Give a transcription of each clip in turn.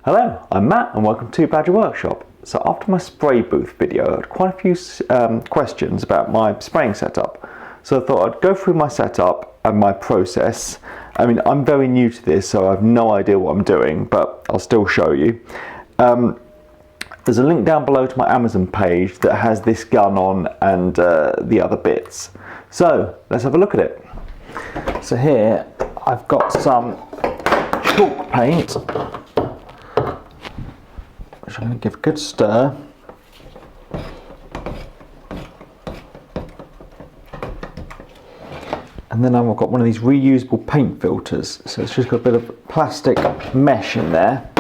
Hello, I'm Matt and welcome to Badger Workshop. So after my spray booth video, I had quite a few questions about my spraying setup. So I thought I'd go through my setup and my process. I mean, I'm very new to this, so I have no idea what I'm doing, but I'll still show you. There's a link down below to my Amazon page that has this gun on and the other bits. So let's have a look at it. So here I've got some chalk paint, which I'm going to give a good stir. And then I've got one of these reusable paint filters. So it's just got a bit of plastic mesh in there.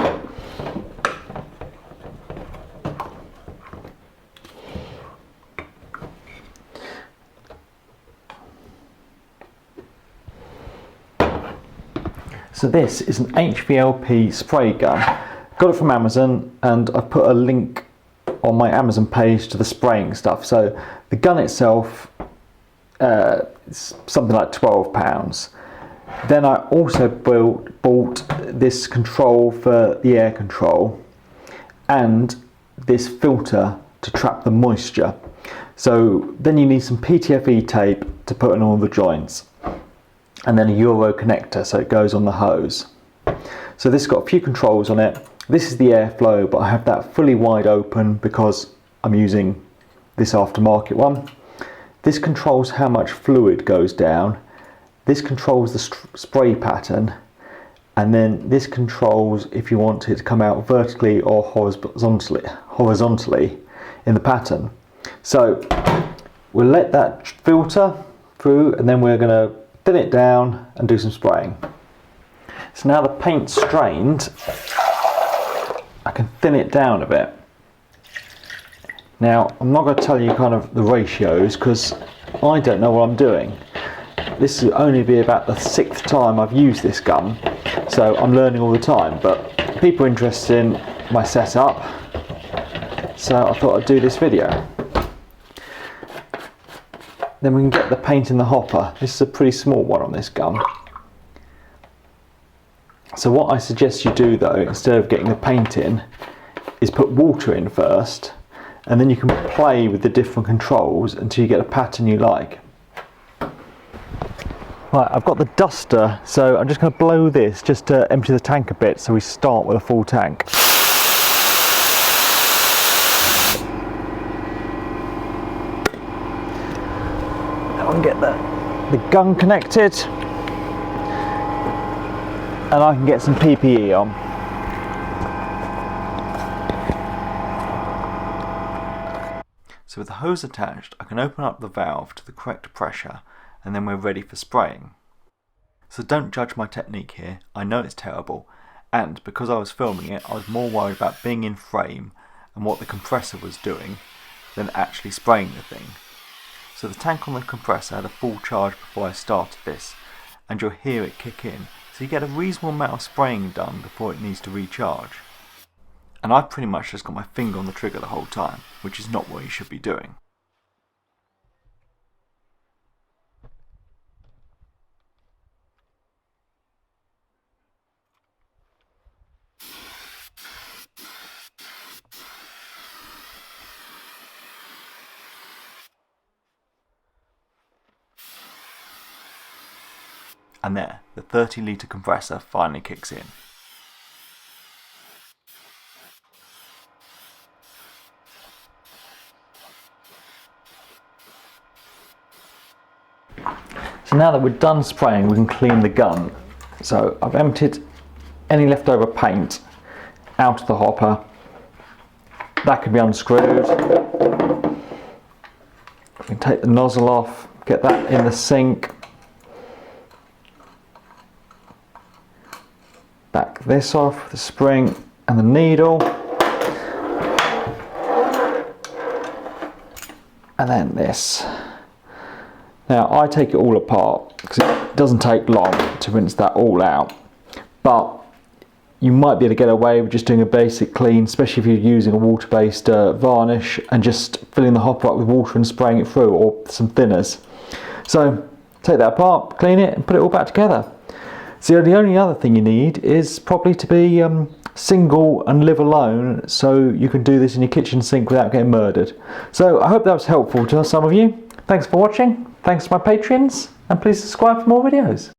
So this is an HVLP spray gun. Got it from Amazon, and I've put a link on my Amazon page to the spraying stuff. So the gun itself is something like £12. Then I also bought this control for the air control and this filter to trap the moisture. So then you need some PTFE tape to put in all the joints, and then a Euro connector so it goes on the hose. So this has got a few controls on it. This is the airflow, but I have that fully wide open because I'm using this aftermarket one. This controls how much fluid goes down. This controls the spray pattern, and then this controls if you want it to come out vertically or horizontally in the pattern. So we'll let that filter through, and then we're going to thin it down and do some spraying. So now the paint's strained, I can thin it down a bit. Now I'm not going to tell you kind of the ratios because I don't know what I'm doing. This will only be about the 6th time I've used this gun, so I'm learning all the time, but people are interested in my setup, so I thought I'd do this video. Then we can get the paint in the hopper. This is a pretty small one on this gun. So what I suggest you do though, instead of getting the paint in, is put water in first, and then you can play with the different controls until you get a pattern you like. Right, I've got the duster, so I'm just going to blow this just to empty the tank a bit so we start with a full tank. Now I can get the gun connected, and I can get some PPE on. So with the hose attached, I can open up the valve to the correct pressure, and then we're ready for spraying. So don't judge my technique here, I know it's terrible, and because I was filming it, I was more worried about being in frame and what the compressor was doing than actually spraying the thing. So the tank on the compressor had a full charge before I started this, and you'll hear it kick in, so you get a reasonable amount of spraying done before it needs to recharge. And I've pretty much just got my finger on the trigger the whole time, which is not what you should be doing. And there, the 30-litre compressor finally kicks in. So now that we're done spraying, we can clean the gun. So I've emptied any leftover paint out of the hopper. That can be unscrewed. We can take the nozzle off, get that in the sink. Back this off, the spring and the needle. And then this. Now I take it all apart because it doesn't take long to rinse that all out, but you might be able to get away with just doing a basic clean, especially if you're using a water-based varnish and just filling the hopper up with water and spraying it through, or some thinners. So take that apart, clean it and put it all back together. So the only other thing you need is probably to be single and live alone, so you can do this in your kitchen sink without getting murdered. So I hope that was helpful to some of you. Thanks for watching. Thanks to my Patreons, and please subscribe for more videos.